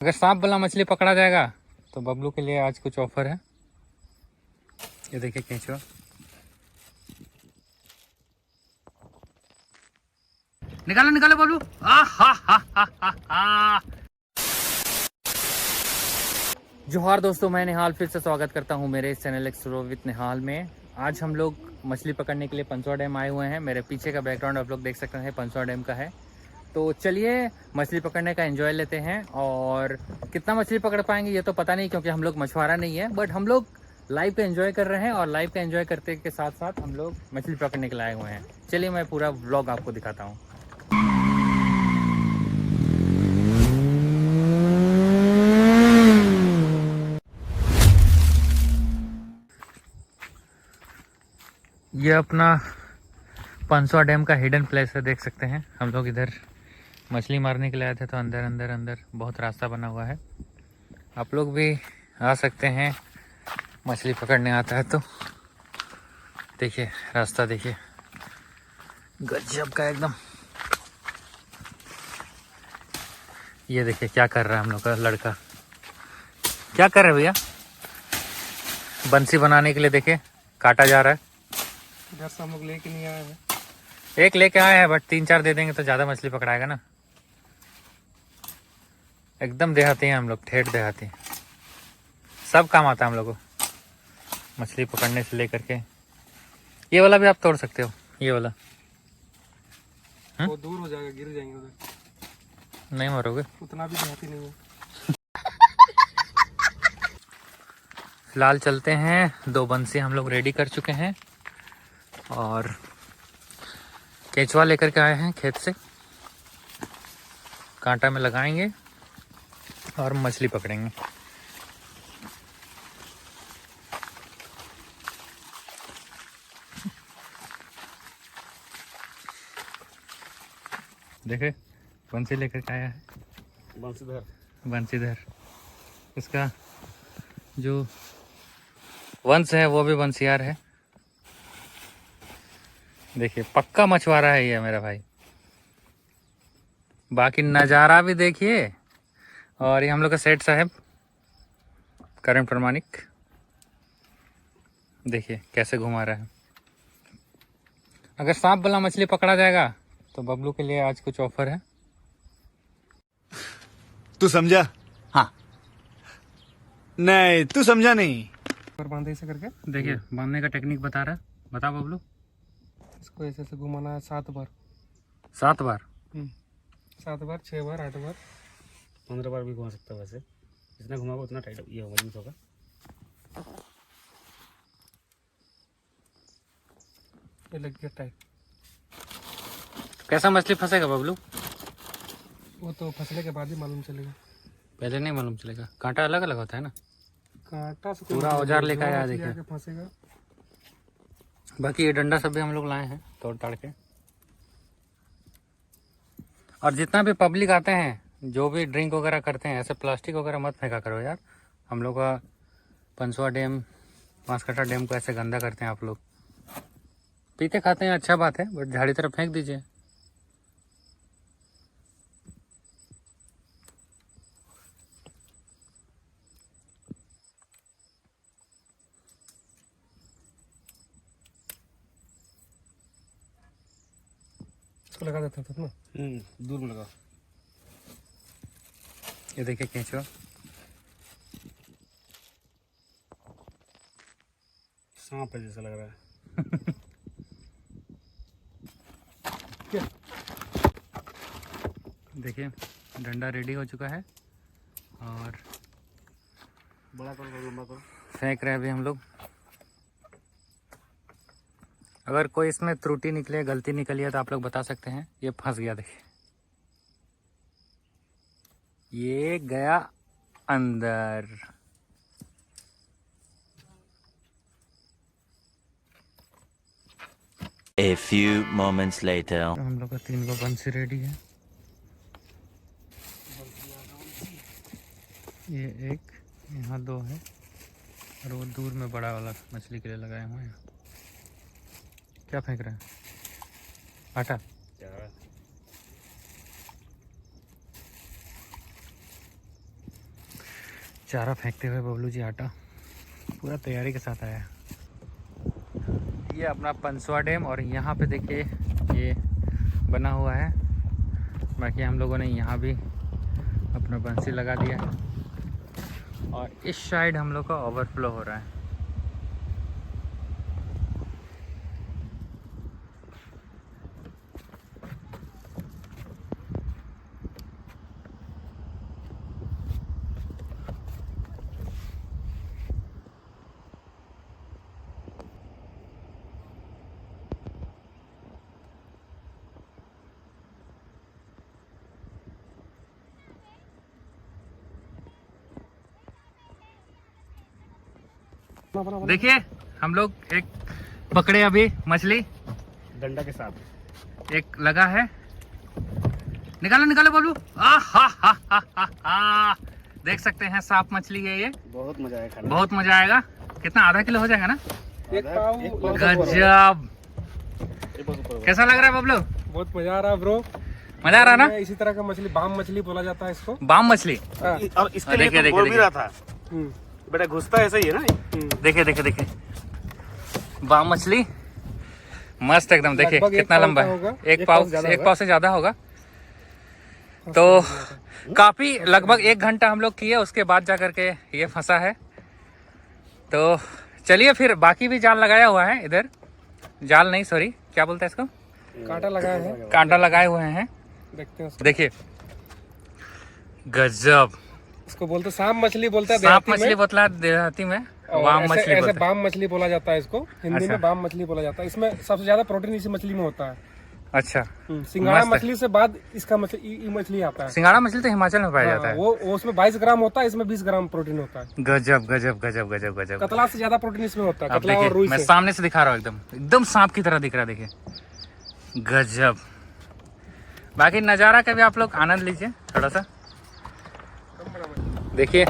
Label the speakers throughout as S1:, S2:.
S1: अगर सांप वाला मछली पकड़ा जाएगा तो बबलू के लिए आज कुछ ऑफर है। ये देखिए केंचुआ, निकालो निकालो बबलू। जोहार दोस्तों, मैं निहाल फिर से स्वागत करता हूं मेरे इस चैनल एक्सप्लोर विद निहाल में। आज हम लोग मछली पकड़ने के लिए पंचवा डैम आए हुए हैं। मेरे पीछे का बैकग्राउंड आप लोग देख सकते हैं, पंचवा डैम का है। तो चलिए मछली पकड़ने का एंजॉय लेते हैं। और कितना मछली पकड़ पाएंगे ये तो पता नहीं, क्योंकि हम लोग मछुआरा नहीं है, बट हम लोग लाइव का एंजॉय कर रहे हैं। और लाइव का एंजॉय करते के साथ साथ हम लोग मछली पकड़ने के लिए आए हुए हैं। चलिए मैं पूरा व्लॉग आपको दिखाता हूँ। ये अपना पंचवा डैम का हिडन प्लेस है, देख सकते हैं। हम लोग इधर मछली मारने के लिए आए थे, तो अंदर अंदर अंदर बहुत रास्ता बना हुआ है। आप लोग भी आ सकते हैं, मछली पकड़ने आता है तो। देखिए रास्ता, देखिए गजब का एकदम। ये देखिए क्या कर रहा है हम लोग का लड़का, क्या कर रहे हैं भैया? बंसी बनाने के लिए देखिए काटा जा रहा है।
S2: इधर से हम लोग लेके नहीं आए हैं।
S1: एक लेके आए हैं, बट 3-4 दे देंगे तो ज़्यादा मछली पकड़ाएगा ना। एकदम देहाती हैं हम लोग, ठेठ देहाती। सब काम आता है हम लोग को, मछली पकड़ने से लेकर के। ये वाला भी आप तोड़ सकते हो, ये वाला।
S2: वो दूर हो जाएगा, गिर जाएंगे उधर।
S1: नहीं मरोगे,
S2: उतना भी देहाती नहीं है।
S1: फिलहाल चलते हैं। 2 बंसी हम लोग रेडी कर चुके हैं और केंचुआ लेकर के आए हैं खेत से। कांटा में लगाएंगे और मछली पकड़ेंगे। देखे बंसी लेकर के आया है, बंसीधर। इसका जो वंश है वो भी बंसियार है। देखिए पक्का मछुआरा है ये मेरा भाई। बाकी नज़ारा भी देखिए। और ये हम लोग का सेठ साहब करण प्रमाणिक, देखिए कैसे घुमा रहा है। अगर सांप वाला मछली पकड़ा जाएगा तो बबलू के लिए आज कुछ ऑफर है।
S3: तू समझा? हाँ। नहीं, तू समझा नहीं।
S2: पर बांधे ऐसे करके,
S1: देखिए बांधने का टेक्निक बता रहा है। बता बबलू।
S2: इसको ऐसे ऐसे घुमाना है 7 बार।
S1: 7 बार?
S2: 7 बार, 6 बार, 8 बार,
S4: 15 बार भी घुमा सकता है। वैसे जितना घुमाओगे उतना टाइट ये मजबूत होगा।
S2: ये लग गया टाइट।
S1: कैसा मछली फंसेगा बबलू?
S2: वो तो फंसने के बाद ही मालूम चलेगा।
S1: पहले नहीं मालूम चलेगा, कांटा अलग अलग होता है ना।
S2: कांटा से
S1: पूरा औजार लेकर आया देखिए।
S2: फंसेगा।
S1: बाकी ये डंडा सब भी हम लोग लाए हैं तोड़ ताड़ के। और जितना भी पब्लिक आते हैं, जो भी ड्रिंक वगैरह करते हैं, ऐसे प्लास्टिक वगैरह मत फेंका करो यार। हम लोग का पंचवा डैम, बांसकटा डैम को ऐसे गंदा करते हैं आप लोग। पीते खाते हैं अच्छा बात है, बट झाड़ी तरफ फेंक दीजिए।
S2: इसको लगा देते थे ना।
S4: दूर में लगा।
S1: ये देखिए केंचुआ,
S4: सांप है जैसा लग रहा है।
S2: क्या?
S1: देखिए डंडा रेडी हो चुका है और
S4: बड़ा करो, लंबा करो।
S1: फेंक रहे हैं अभी हम लोग। अगर कोई इसमें त्रुटि निकले, गलती निकली है तो आप लोग बता सकते हैं। ये फंस गया, देखिए ये गया अंदर।
S5: A few moments later.
S1: हम लोग का 3 गो बंसी रेडी है। ये एक, यहाँ 2 है और वो दूर में बड़ा वाला मछली के लिए लगाए हुए हैं। क्या फेंक रहे हैं? आटा। चारा फेंकते हुए बबलू जी आटा पूरा तैयारी के साथ आया है। ये अपना पंसवा डैम और यहाँ पे देखिए ये बना हुआ है। बाकी हम लोगों ने यहाँ भी अपना बंसी लगा दिया है और इस साइड हम लोग का ओवरफ्लो हो रहा है। देखिए हम लोग एक पकड़े अभी मछली,
S4: डंडा के साथ
S1: एक लगा है। निकालो निकालो बबलू। आ हा हा हा हा हा। देख सकते हैं साफ मछली है ये।
S4: बहुत मजा आया खाने में।
S1: बहुत मजा आएगा। कितना आधा किलो हो जाएगा ना?
S2: एक पाव।
S1: गजब। कैसा लग रहा है बबलू?
S2: बहुत मजा आ रहा है ब्रो।
S1: मजा आ रहा है ना?
S2: इसी तरह का मछली बाम मछली बोला जाता है इसको।
S1: बाम मछली।
S4: अब इसके लिए
S1: देखिए,
S4: तो बोल भी
S1: देखिए।
S4: रहा था बेटा, घुसता ऐसा ही है ना।
S1: देखिए देखिए देखिए बाम मछली मस्त एकदम। देखिए
S2: लगभग एक
S1: कितना
S2: पाव
S1: लंबा
S2: का
S1: है।
S2: होगा।
S1: एक पाव से ज्यादा होगा। तो काफी लगभग 1 घंटा हम लोग किए, उसके बाद जा करके ये फंसा है। तो चलिए फिर बाकी भी जाल लगाया हुआ है इधर। जाल नहीं, सॉरी, क्या बोलते हैं इसको?
S2: कांटा लगाया है।
S1: कांटा लगाए हुए हैं।
S2: देखते हैं उसको।
S1: देखिए गजब।
S2: इसको बोलते सांप मछली बोलता है
S1: सांप
S2: देहाती
S1: मछली
S2: में।
S1: बोतला देहाती में
S2: और
S1: वाम
S2: ऐसे-
S1: मछली
S2: ऐसे
S1: बोलते हैं।
S2: बाम मछली बोला जाता है इसको। हिंदी
S1: अच्छा।
S2: में बाम मछली बोला जाता है। इसमें सबसे ज्यादा प्रोटीन इसी मछली में होता है।
S1: अच्छा,
S2: सिंघाड़ा
S1: मस्त है।
S2: मछली से बाद इसका मछली आता है।
S1: सिंघाड़ा मछली तो हिमाचल में पाया जाता
S2: हाँ,
S1: है।
S2: वो उसमें 22 ग्राम होता है, इसमें 20 ग्राम प्रोटीन होता है।
S1: गजब गजब गजब गजब गजब।
S2: कतला से ज्यादा प्रोटीन इसमें होता है।
S1: अब
S2: कतला और
S1: देखिए
S2: रुई
S1: मैं
S2: से।
S1: सामने से दिखा रहा हूँ, एकदम एकदम सांप की तरह दिख रहा है। देखिए गजब। बाकी नज़ारा का भी आप लोग आनंद लीजिए थोड़ा सा। देखिए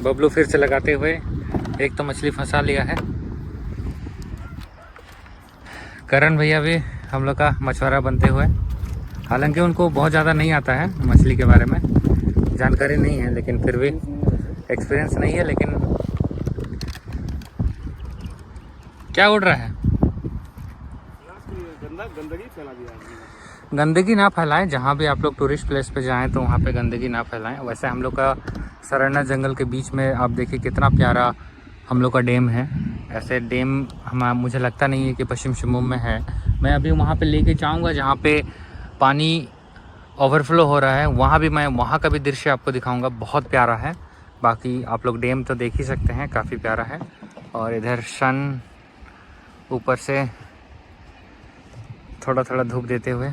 S1: बबलू फिर से लगाते हुए एक तो मछली फंसा लिया है। करण भैया भी हम लोग का मछुआरा बनते हुए, हालांकि उनको बहुत ज़्यादा नहीं आता है मछली के बारे में, जानकारी नहीं है, लेकिन फिर भी एक्सपीरियंस नहीं है। लेकिन क्या उड़ रहा है?
S4: गंदगी फैला दिया है।
S1: गंदगी ना फैलाएं। जहाँ भी आप लोग टूरिस्ट प्लेस पे जाएं तो वहाँ पे गंदगी ना फैलाएं। वैसे हम लोग का सरना जंगल के बीच में आप देखिए कितना प्यारा हम लोग का डैम है। ऐसे डैम मुझे लगता नहीं है कि पश्चिम सिंहभूम में है। मैं अभी वहाँ पे लेके जाऊँगा जहाँ पे पानी ओवरफ्लो हो रहा है, वहाँ भी मैं वहाँ का भी दृश्य आपको दिखाऊँगा। बहुत प्यारा है। बाकी आप लोग डैम तो देख ही सकते हैं, काफ़ी प्यारा है। और इधर सन ऊपर से थोड़ा थोड़ा धूप देते हुए।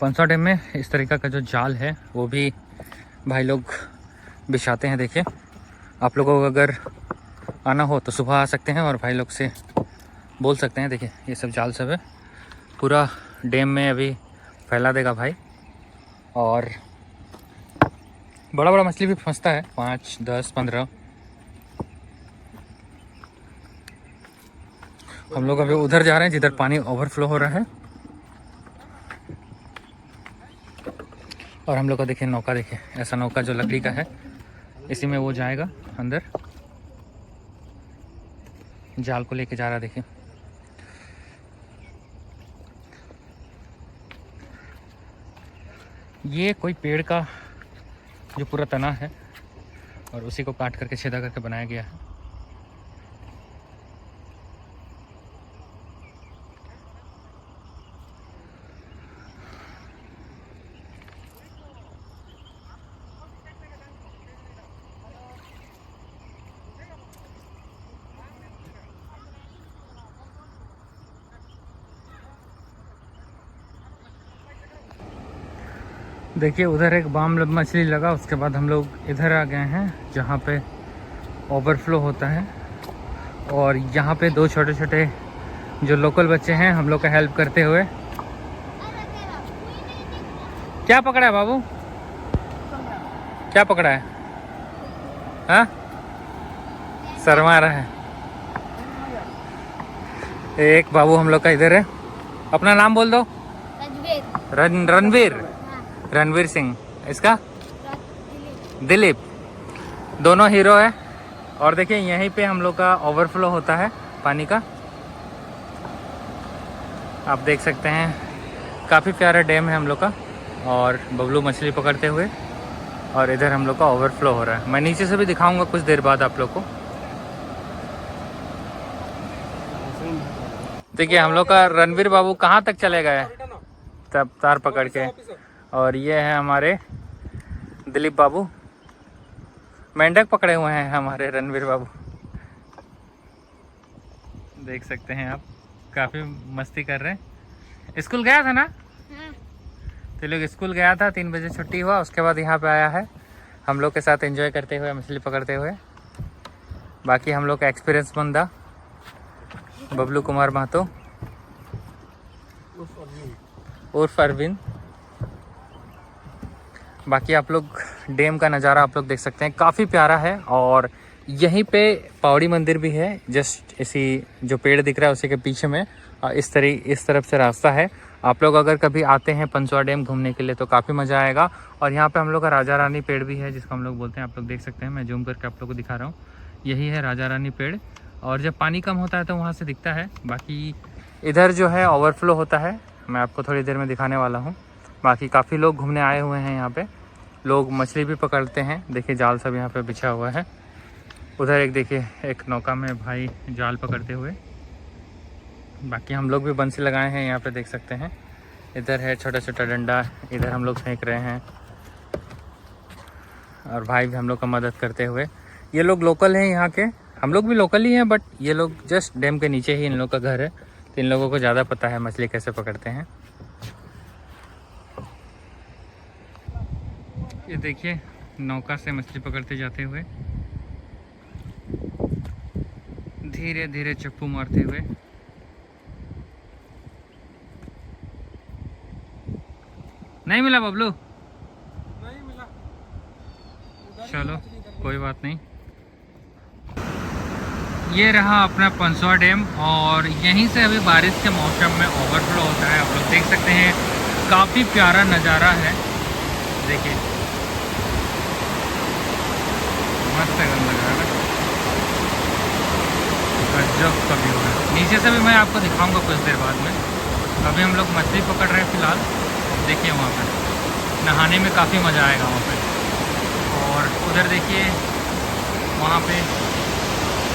S1: पंसवा डैम में इस तरीक़ा का जो जाल है वो भी भाई लोग बिछाते हैं। देखिए आप लोगों को अगर आना हो तो सुबह आ सकते हैं और भाई लोग से बोल सकते हैं। देखिए ये सब जाल सब है, पूरा डैम में अभी फैला देगा भाई। और बड़ा बड़ा मछली भी फंसता है, 5, 10, 15। हम लोग अभी उधर जा रहे हैं जिधर पानी ओवरफ्लो हो रहा है। और हम लोग का देखिए नौका, देखिए ऐसा नौका जो लकड़ी का है, इसी में वो जाएगा अंदर। जाल को लेके जा रहा है। देखिए ये कोई पेड़ का जो पूरा तना है और उसी को काट करके छेदा करके बनाया गया है। देखिए उधर एक बाम मछली लगा, उसके बाद हम लोग इधर आ गए हैं जहाँ पे ओवरफ्लो होता है। और यहाँ पे 2 छोटे छोटे जो लोकल बच्चे हैं हम लोग का हेल्प करते हुए। क्या पकड़ा है बाबू? क्या पकड़ा है? हाँ, शर्मा रहा है। एक बाबू हम लोग का इधर है। अपना नाम बोल दो। रणवीर। रणवीर सिंह। इसका दिलीप। दोनों हीरो है। और देखिए यहीं पे हम लोग का ओवरफ्लो होता है पानी का। आप देख सकते हैं काफ़ी प्यारा डैम है हम लोग का। और बबलू मछली पकड़ते हुए, और इधर हम लोग का ओवरफ्लो हो रहा है। मैं नीचे से भी दिखाऊंगा कुछ देर बाद आप लोग को। देखिए हम लोग का रणवीर बाबू कहाँ तक चले गए तब तार पकड़ के। और ये है हमारे दिलीप बाबू, मेंढक पकड़े हुए हैं हमारे रणवीर बाबू। देख सकते हैं आप, काफ़ी मस्ती कर रहे हैं। स्कूल गया था ना? तो लोग स्कूल गया था, 3 बजे छुट्टी हुआ, उसके बाद यहाँ पे आया है हम लोग के साथ एंजॉय करते हुए, मछली पकड़ते हुए। बाकी हम लोग का एक्सपीरियंस बंदा बबलू कुमार महतो उर्फ अरविंद। बाकी आप लोग डैम का नज़ारा आप लोग देख सकते हैं, काफ़ी प्यारा है। और यहीं पे पौड़ी मंदिर भी है, जस्ट इसी जो पेड़ दिख रहा है उसी के पीछे में। इस तरफ से रास्ता है। आप लोग अगर कभी आते हैं पंसुआ डैम घूमने के लिए तो काफ़ी मज़ा आएगा। और यहाँ पे हम लोग का राजा रानी पेड़ भी है, जिसको हम लोग बोलते हैं। आप लोग देख सकते हैं, मैं जूम करके आप लोग को दिखा रहा हूँ। यही है राजा रानी पेड़। और जब पानी कम होता है तो वहाँ से दिखता है। बाकी इधर जो है ओवरफ्लो होता है, मैं आपको थोड़ी देर में दिखाने वाला हूँ। बाकी काफ़ी लोग घूमने आए हुए हैं यहाँ पे। लोग मछली भी पकड़ते हैं। देखिए जाल सब यहाँ पे बिछा हुआ है। उधर एक देखिए एक नौका में भाई जाल पकड़ते हुए। बाकी हम लोग भी बंसी लगाए हैं यहाँ पे, देख सकते हैं। इधर है छोटा छोटा डंडा, इधर हम लोग फेंक रहे हैं। और भाई भी हम लोग का मदद करते हुए। ये लोग लोकल हैं यहाँ के, हम लोग भी लोकल ही हैं, बट ये लोग जस्ट डैम के नीचे ही इन लोग का घर है, तो इन लोगों को ज़्यादा पता है मछली कैसे पकड़ते हैं। ये देखिए नौका से मछली पकड़ते जाते हुए, धीरे धीरे चप्पू मारते हुए। नहीं मिला बबलू?
S2: नहीं मिला।
S1: चलो कोई बात नहीं। ये रहा अपना पंसुआ डैम। और यहीं से अभी बारिश के मौसम में ओवरफ्लो होता है। आप लोग देख सकते हैं, काफ़ी प्यारा नज़ारा है। देखिए मस्त गंद लग रहा है, गजब का व्यू है। नीचे से भी मैं आपको दिखाऊंगा कुछ देर बाद में। अभी हम लोग मछली पकड़ रहे हैं फिलहाल। देखिए वहाँ पर नहाने में काफ़ी मज़ा आएगा वहाँ पे। और उधर देखिए वहाँ पे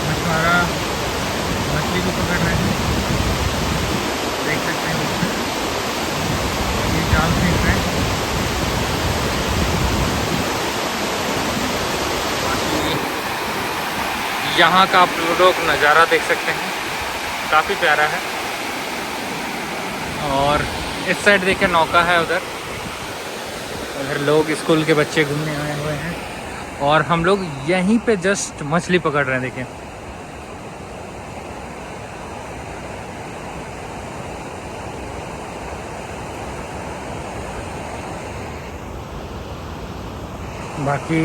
S1: मछुआरा मछली भी पकड़ रहे हैं, देख सकते हैं। ये जाल फेंक रहे हैं। यहाँ का आप लोग नज़ारा देख सकते हैं, काफ़ी प्यारा है। और इस साइड देखिए नौका है, उधर लोग स्कूल के बच्चे घूमने आए हुए हैं। और हम लोग यहीं पे जस्ट मछली पकड़ रहे हैं। देखिए बाकी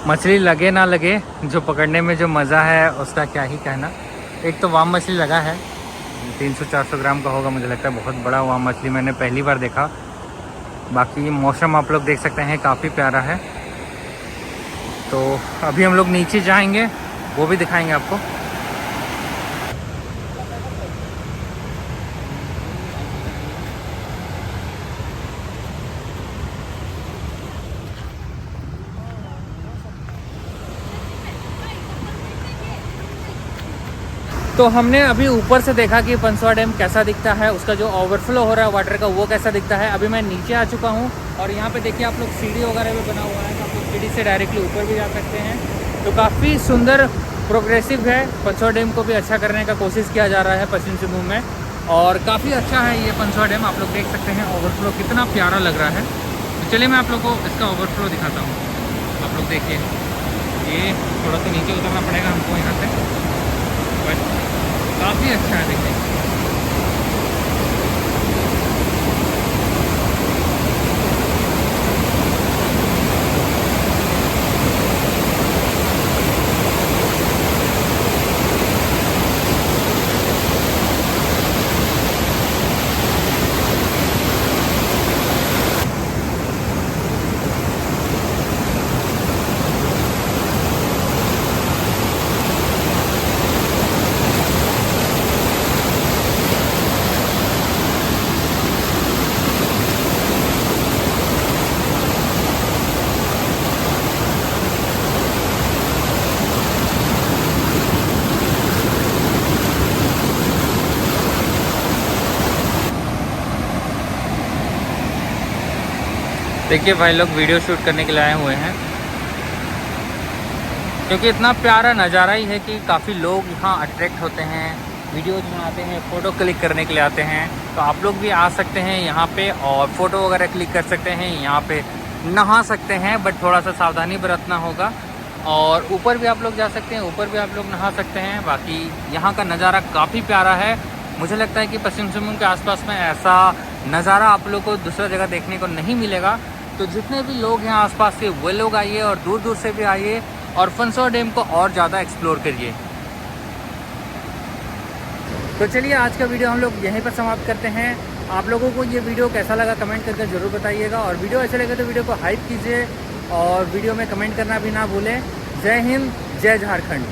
S1: मछली लगे ना लगे, जो पकड़ने में जो मज़ा है उसका क्या ही कहना। एक तो वाम मछली लगा है, 300-400 ग्राम का होगा मुझे लगता है। बहुत बड़ा वाम मछली मैंने पहली बार देखा। बाकी मौसम आप लोग देख सकते हैं, काफ़ी प्यारा है। तो अभी हम लोग नीचे जाएंगे, वो भी दिखाएंगे आपको। तो हमने अभी ऊपर से देखा कि पंसुआ डैम कैसा दिखता है, उसका जो ओवरफ्लो हो रहा है वाटर का वो कैसा दिखता है। अभी मैं नीचे आ चुका हूँ और यहाँ पे देखिए आप लोग सीढ़ी वगैरह भी बना हुआ है, तो आप लोग सीढ़ी से डायरेक्टली ऊपर भी जा सकते हैं। तो काफ़ी सुंदर प्रोग्रेसिव है। पंसुआ डैम को भी अच्छा करने का कोशिश किया जा रहा है पश्चिम सिंहभूम में, और काफ़ी अच्छा है ये पंसुआ डैम। आप लोग देख सकते हैं ओवरफ्लो कितना प्यारा लग रहा है। तो चलिए मैं आप लोग को इसका ओवरफ्लो दिखाता हूँ। आप लोग देखिए, ये थोड़ा सा नीचे उतरना पड़ेगा हमको यहाँ से, बट काफ़ी अच्छा है। देखिए देखिए भाई लोग वीडियो शूट करने के लिए आए हुए हैं, क्योंकि इतना प्यारा नज़ारा ही है कि काफ़ी लोग यहाँ अट्रैक्ट होते हैं, वीडियोज बनाते हैं, फ़ोटो क्लिक करने के लिए आते हैं। तो आप लोग भी आ सकते हैं यहाँ पे और फ़ोटो वगैरह क्लिक कर सकते हैं, यहाँ पे नहा सकते हैं, बट थोड़ा सा सावधानी बरतना होगा। और ऊपर भी आप लोग जा सकते हैं, ऊपर भी आप लोग नहा सकते हैं। बाकी यहाँ का नज़ारा काफ़ी प्यारा है। मुझे लगता है कि पश्चिम सिंहभूम के आसपास में ऐसा नज़ारा आप लोग को दूसरा जगह देखने को नहीं मिलेगा। तो जितने भी लोग हैं आसपास के, वो लोग आइए और दूर दूर से भी आइए और फनसोआ डैम को और ज़्यादा एक्सप्लोर करिए। तो चलिए आज का वीडियो हम लोग यहीं पर समाप्त करते हैं। आप लोगों को ये वीडियो कैसा लगा कमेंट करके ज़रूर बताइएगा, और वीडियो अच्छा लगे तो वीडियो को हाइप कीजिए और वीडियो में कमेंट करना भी ना भूलें। जय हिंद, जय झारखंड।